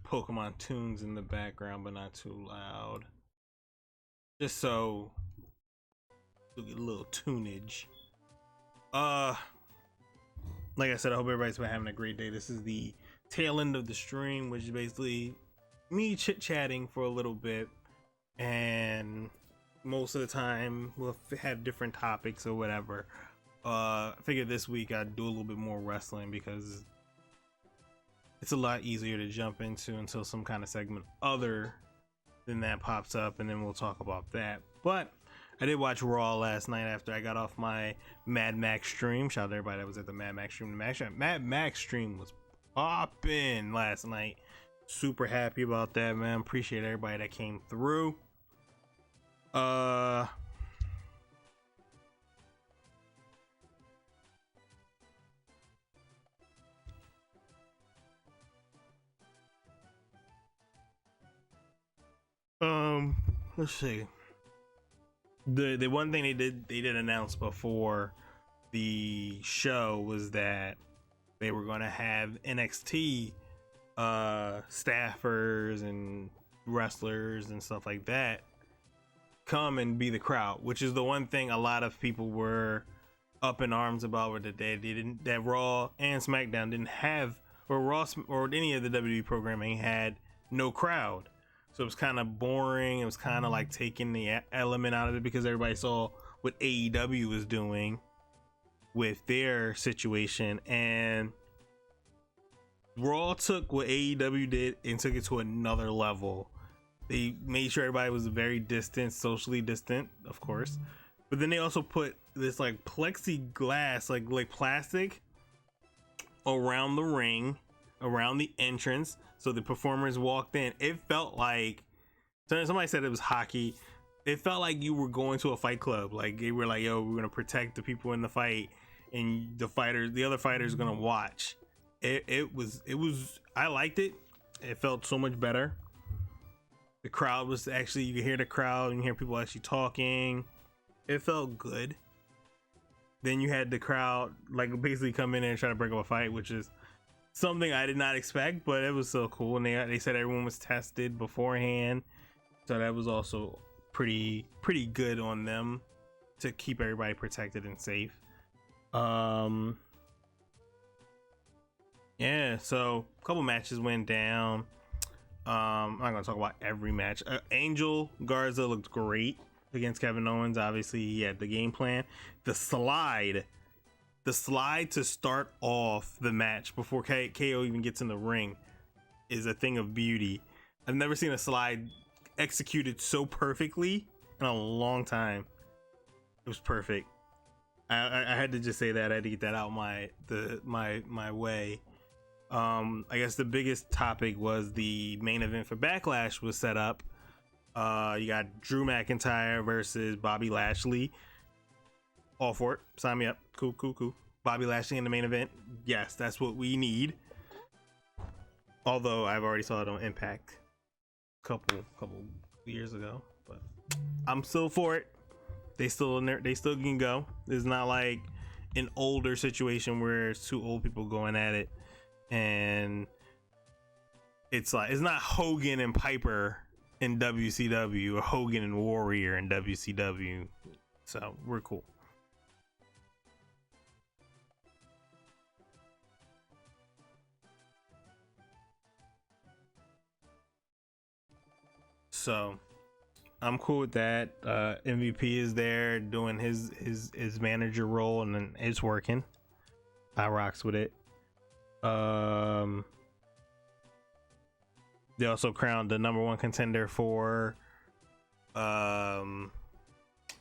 Pokemon tunes in the background, but not too loud. Just so we get a little tunage. Like I said, I hope everybody's been having a great day. This is the tail end of the stream, which is basically me chit-chatting for a little bit, and most of the time we'll have different topics or whatever. I figured this week I'd do a little bit more wrestling because it's a lot easier to jump into until some kind of segment other than that pops up, and then we'll talk about that. But I did watch Raw last night after I got off my Mad Max stream. Shout out to everybody that was at the Mad Max stream. The Mad Max stream was popping last night. Super happy about that, man. Appreciate everybody that came through. Let's see. The one thing they did announce before the show was that they were going to have NXT staffers and wrestlers and stuff like that come and be the crowd, which is the one thing a lot of people were up in arms about, where that Raw and SmackDown didn't have, or Raw or any of the WWE programming had no crowd. So it was kind of boring. It was kind of like taking the element out of it, because everybody saw what AEW was doing with their situation, and Raw took what AEW did and took it to another level. They made sure everybody was very distant, socially distant, of course, but then they also put this like plexiglass, like plastic, around the ring, around the entrance, so the performers walked in. It felt like, somebody said it was hockey. It felt like you were going to a fight club. Like they were like, yo, we're gonna protect the people in the fight, and the other fighters are gonna watch. It was I liked it. It felt so much better. The crowd was actually, you could hear the crowd and hear people actually talking. It felt good. Then you had the crowd like basically come in and try to break up a fight, which is something I did not expect, but it was so cool. And they said everyone was tested beforehand, so that was also pretty good on them to keep everybody protected and safe. Yeah, so a couple matches went down. I'm not gonna talk about every match. Angel Garza looked great against Kevin Owens. Obviously he had the game plan. The slide to start off the match before KO even gets in the ring is a thing of beauty. I've never seen a slide executed so perfectly in a long time. It was perfect. I had to just say that. I had to get that out my way. I guess the biggest topic was the main event for Backlash was set up. You got Drew McIntyre versus Bobby Lashley. All for it. Sign me up. Cool. Bobby Lashley in the main event. Yes, that's what we need. Although I've already saw it on Impact a couple years ago, but I'm still for it. They still in there. They still can go. It's not like an older situation where it's two old people going at it, and it's like, it's not Hogan and Piper in WCW or Hogan and Warrior in WCW. So we're cool. So I'm cool with that. MVP is there doing his manager role, and then it's working. I rocks with it. They also crowned the number one contender for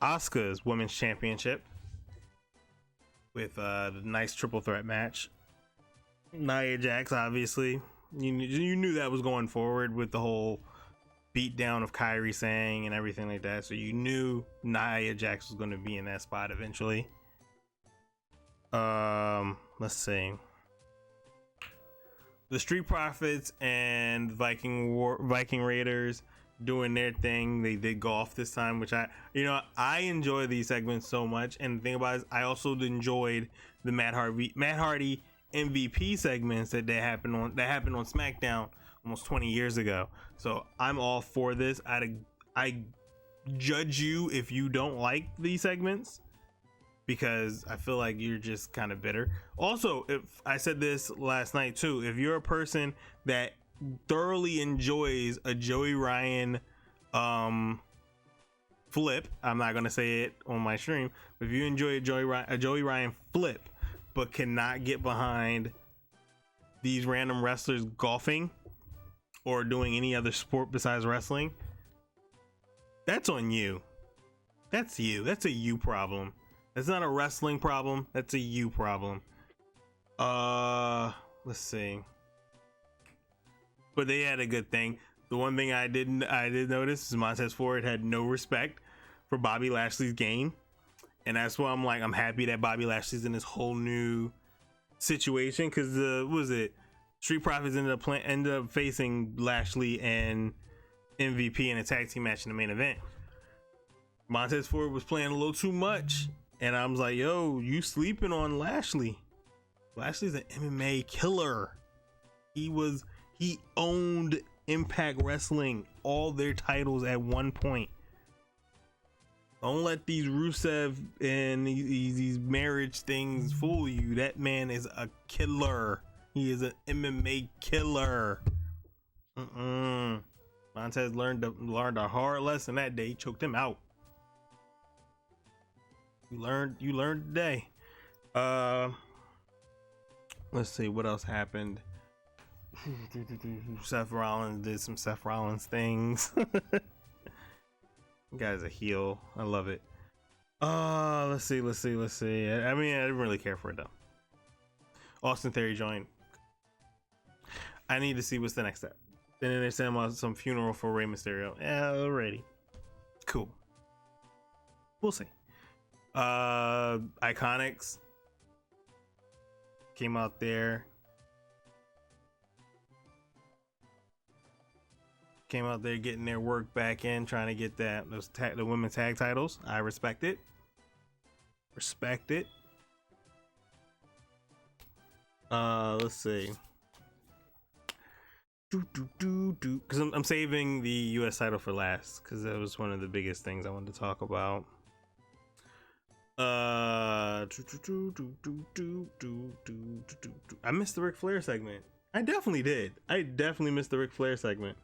Asuka's women's championship with a nice triple threat match. Nia Jax, obviously, you knew that was going forward with the whole beat down of Kairi Sane and everything like that, so you knew Nia Jax was going to be in that spot eventually. Let's see. The Street Profits and Viking Raiders doing their thing. They did golf this time, which I enjoy these segments so much. And the thing about it is, I also enjoyed the Matt Hardy MVP segments that happened on SmackDown almost 20 years ago. So I'm all for this. I judge you if you don't like these segments, because I feel like you're just kind of bitter. Also, if I said this last night too, if you're a person that thoroughly enjoys a Joey Ryan flip, I'm not gonna say it on my stream, but if you enjoy a Joey Ryan flip but cannot get behind these random wrestlers golfing or doing any other sport besides wrestling, that's on you. That's you. That's a you problem. That's not a wrestling problem. That's a you problem. Let's see. But they had a good thing. The one thing I did notice is Montez Ford had no respect for Bobby Lashley's game, and that's why I'm like, I'm happy that Bobby Lashley's in this whole new situation, because what was it? Street Profits ended up facing Lashley and MVP in a tag team match in the main event. Montez Ford was playing a little too much, and I was like, yo, you sleeping on Lashley. Lashley's an MMA killer. He owned Impact Wrestling, all their titles at one point. Don't let these Rusev and these marriage things fool you. That man is a killer. He is an MMA killer. Montez learned a hard lesson that day. He choked him out. You learned today. Let's see what else happened. Seth Rollins did some Seth Rollins things. Guy's a heel. I love it. Let's see. I mean, I didn't really care for it though. Austin Theory joined. I need to see what's the next step. Then they sent him out some funeral for Rey Mysterio. Yeah, already. Cool. We'll see. Iconics came out there. Getting their work back in, trying to get the women's tag titles. I respect it. Let's see. Because I'm saving the US title for last, because that was one of the biggest things I wanted to talk about. I missed the Ric Flair segment. I definitely did. I definitely missed the Ric Flair segment.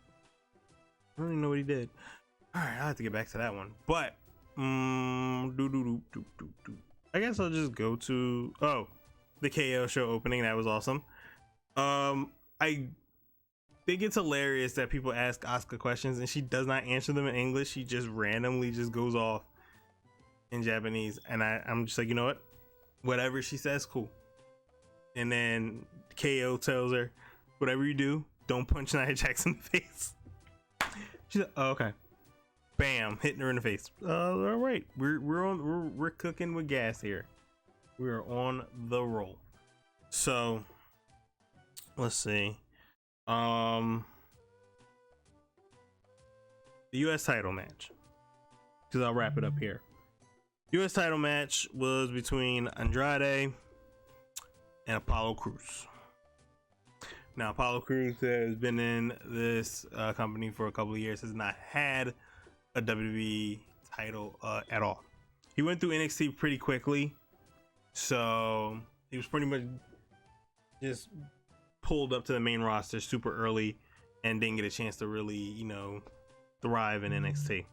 I don't even know what he did. All right, I'll have to get back to that one. But I guess I'll just go to the KO show opening. That was awesome. I think it's hilarious that people ask Asuka questions and she does not answer them in English. She just randomly just goes off in Japanese, and I'm just like, you know what? Whatever she says, cool. And then KO tells her, whatever you do, don't punch Nia Jax in the face. She's like, oh, okay. Bam, hitting her in the face. All right, we're cooking with gas here. We are on the roll. So let's see. The US title match, because I'll wrap it up here. US title match was between Andrade and Apollo Crews. Now, Apollo Crews has been in this company for a couple of years, has not had a WWE title at all. He went through NXT pretty quickly, so he was pretty much just pulled up to the main roster super early and didn't get a chance to really, thrive in NXT.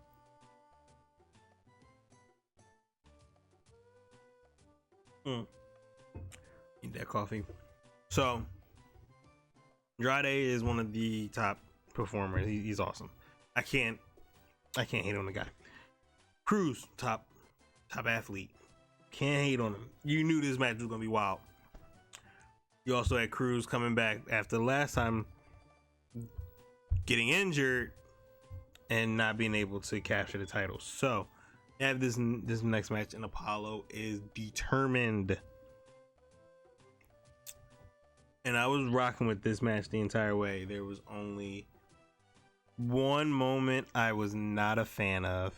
Need that coffee. So Andrade is one of the top performers. He's awesome. I can't hate on the guy. Crews, top athlete. Can't hate on him. You knew this match was gonna be wild. You also had Crews coming back after the last time getting injured and not being able to capture the title. So you have this next match, and Apollo is determined. And I was rocking with this match the entire way. There was only one moment I was not a fan of,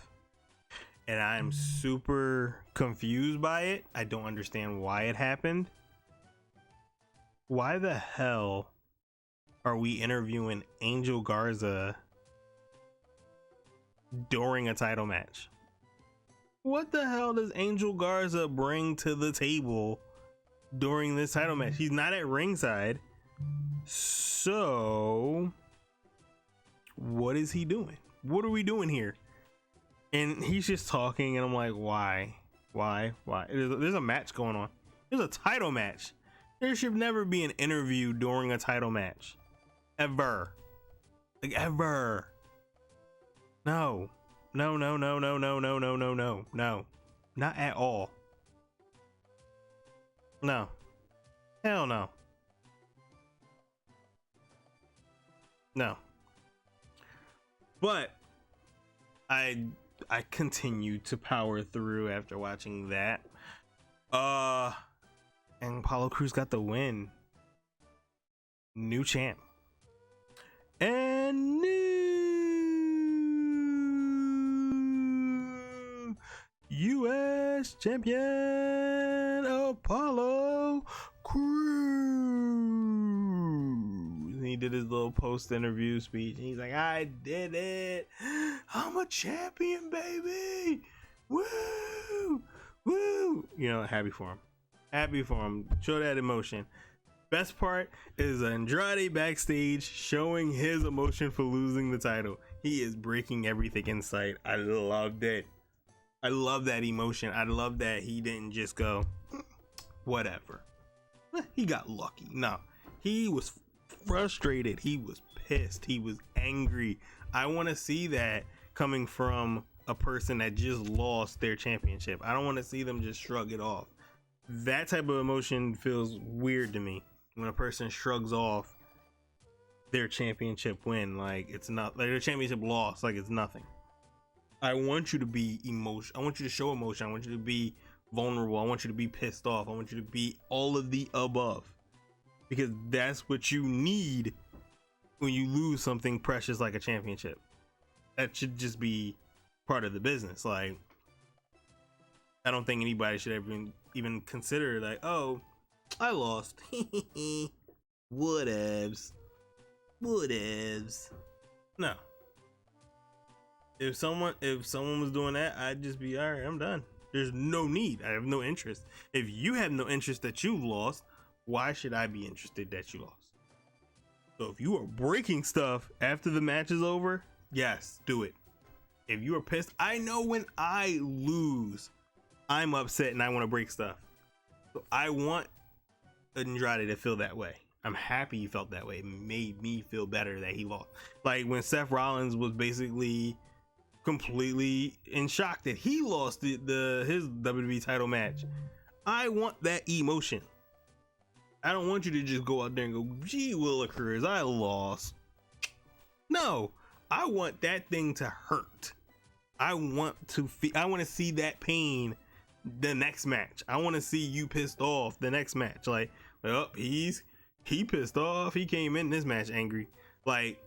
and I'm super confused by it. I don't understand why it happened. Why the hell are we interviewing Angel Garza during a title match? What the hell does Angel Garza bring to the table during this title match? He's not at ringside. So what is he doing? What are we doing here? And he's just talking, and I'm like, why? There's a match going on. There's a title match. There should never be an interview during a title match. Ever. Like, ever. No. No. Not at all. No. Hell no. No. But I continued to power through after watching that. And Apollo Crews got the win. New champ. And new US champion Apollo Crews. And he did his little post interview speech, and he's like, I did it. I'm a champion, baby. Woo! Woo! You know, happy for him. Happy for him. Show that emotion. Best part is Andrade backstage showing his emotion for losing the title. He is breaking everything in sight. I loved it. I love that emotion. I love that he didn't just go, whatever. He got lucky. No, he was frustrated. He was pissed. He was angry. I want to see that coming from a person that just lost their championship. I don't want to see them just shrug it off. That type of emotion feels weird to me. When a person shrugs off their championship win, like it's not, like their championship loss, like it's nothing. I want you to be emotion. I want you to show emotion. I want you to be vulnerable. I want you to be pissed off. I want you to be all of the above, because that's what you need when you lose something precious like a championship. That should just be part of the business. Like, I don't think anybody should ever even consider like, oh, I lost. Whatevs. No. If someone was doing that, I'd just be, all right, I'm done. There's no need. I have no interest. If you have no interest that you lost, why should I be interested that you lost? So if you are breaking stuff after the match is over, yes, do it. If you are pissed, I know when I lose, I'm upset and I want to break stuff. So I want Andrade to feel that way. I'm happy he felt that way. It made me feel better that he lost. Like when Seth Rollins was basically completely in shock that he lost his WWE title match. I want that emotion. I don't want you to just go out there and go, gee willikers, I lost. No, I want that thing to hurt. I want to see that pain the next match. I want to see you pissed off the next match. Like, well, he pissed off. He came in this match angry. Like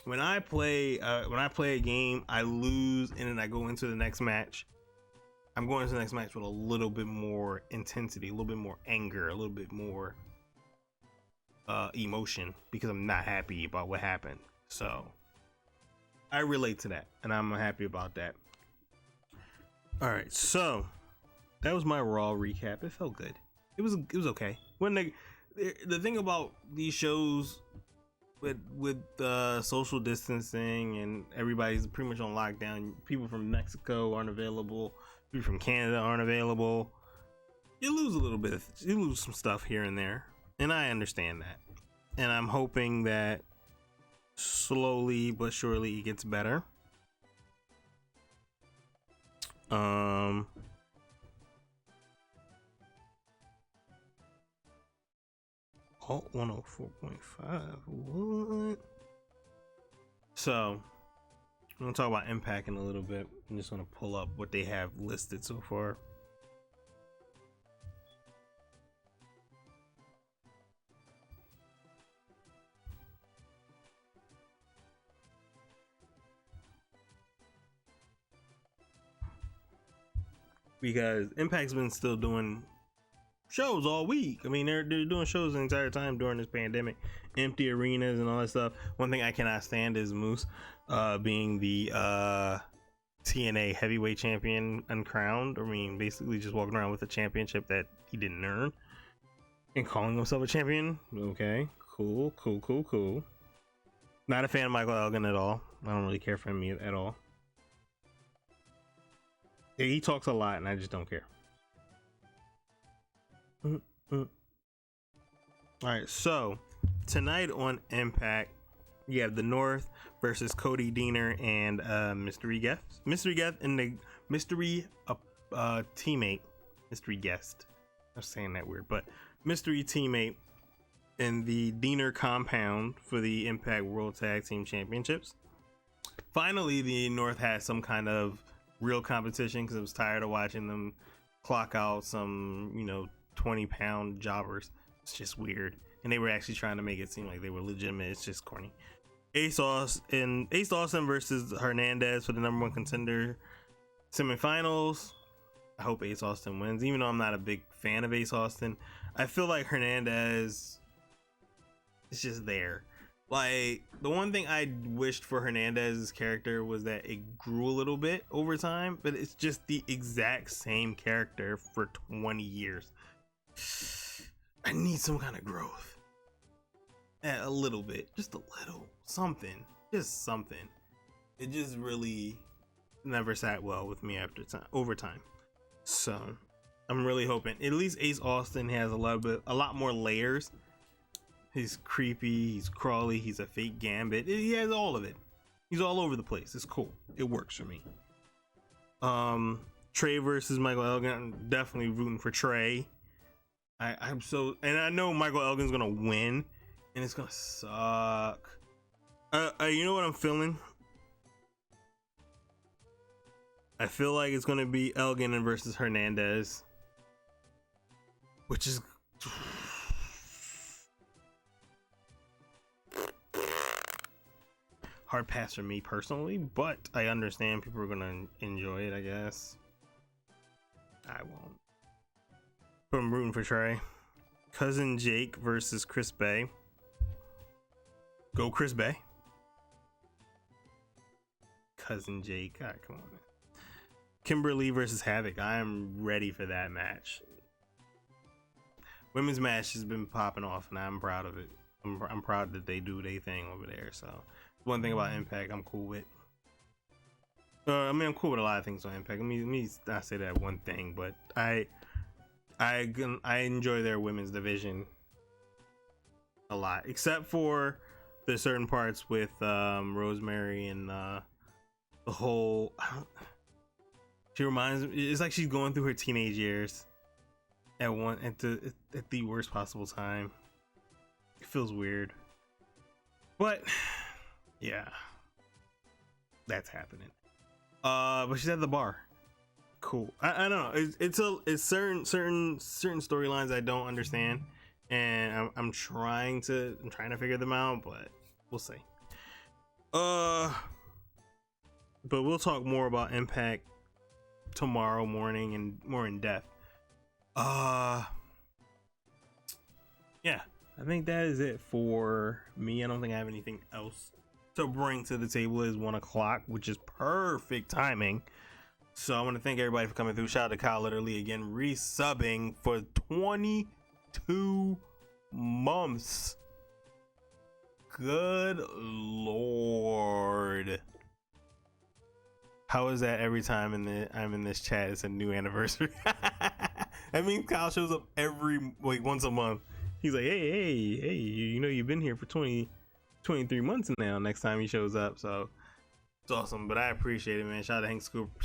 when I play a game, I lose and then I go into the next match. I'm going into the next match with a little bit more intensity, a little bit more anger, a little bit more emotion, because I'm not happy about what happened. So I relate to that, and I'm happy about that. All right, so that was my Raw recap. It felt good. It was okay. When the thing about these shows with social distancing and everybody's pretty much on lockdown, people from Mexico aren't available, people from Canada aren't available, you lose some stuff here and there, and I understand that, and I'm hoping that slowly but surely it gets better. Alt 104.5. What? So I'm gonna talk about Impact in a little bit. I'm just gonna pull up what they have listed so far. Because Impact's been still doing shows all week. I mean, they're doing shows the entire time during this pandemic, empty arenas and all that stuff. One thing I cannot stand is Moose being the TNA heavyweight champion uncrowned. I mean, basically just walking around with a championship that he didn't earn and calling himself a champion. Okay, cool. Not a fan of Michael Elgin at all. I don't really care for him at all. Yeah, he talks a lot and I just don't care. All right, so tonight on Impact, you have the North versus Cody Deaner and Mystery Guest. Mystery Guest and the Mystery teammate. Mystery Guest. I'm saying that weird, but Mystery teammate in the Deaner compound for the Impact World Tag Team Championships. Finally, the North had some kind of real competition because I was tired of watching them clock out some, 20-pound jobbers. It's just weird. And they were actually trying to make it seem like they were legitimate. It's just corny. Ace Austin versus Hernandez for the number 1 contender semifinals. I hope Ace Austin wins, even though I'm not a big fan of Ace Austin. I feel like Hernandez is just there. Like, the one thing I wished for Hernandez's character was that it grew a little bit over time, but it's just the exact same character for 20 years. I need some kind of growth. A little bit, just a little, something, just something. It just really never sat well with me over time. So I'm really hoping at least Ace Austin has a lot more layers. He's creepy, he's crawly, he's a fake Gambit. He has all of it. He's all over the place. It's cool. It works for me. Trey versus Michael Elgin. I'm definitely rooting for Trey. And I know Michael Elgin's gonna win, and it's gonna suck. You know what I'm feeling? I feel like it's gonna be Elgin versus Hernandez, which is hard pass for me personally, but I understand people are gonna enjoy it, I guess. I won't. But I'm rooting for Trey. Cousin Jake versus Chris Bay. Go Chris Bay. Cousin Jake. All right, come on, man. Kimberly versus Havoc. I am ready for that match. Women's match has been popping off, and I'm proud of it. I'm proud that they do their thing over there. So, one thing about Impact, I'm cool with. I'm cool with a lot of things on Impact. Let me not say that one thing, but I enjoy their women's division a lot, except for the certain parts with Rosemary and the whole. She reminds me. It's like she's going through her teenage years at the worst possible time. It feels weird, but yeah, that's happening. But she's at the bar. Cool. I don't know. It's certain storylines I don't understand, and I'm trying to figure them out, but we'll see. But we'll talk more about Impact tomorrow morning and more in depth. Yeah, I think that is it for me. I don't think I have anything else to bring to the table. Is 1 o'clock, which is perfect timing. So I want to thank everybody for coming through. Shout out to Kyle literally again resubbing for 22 months. Good lord. How is that every time I'm in this chat it's a new anniversary? That means Kyle shows up once a month. He's like, hey, you've been here for 23 months now. Next time he shows up. So it's awesome, but I appreciate it, man. Shout out to Hank Scorpio.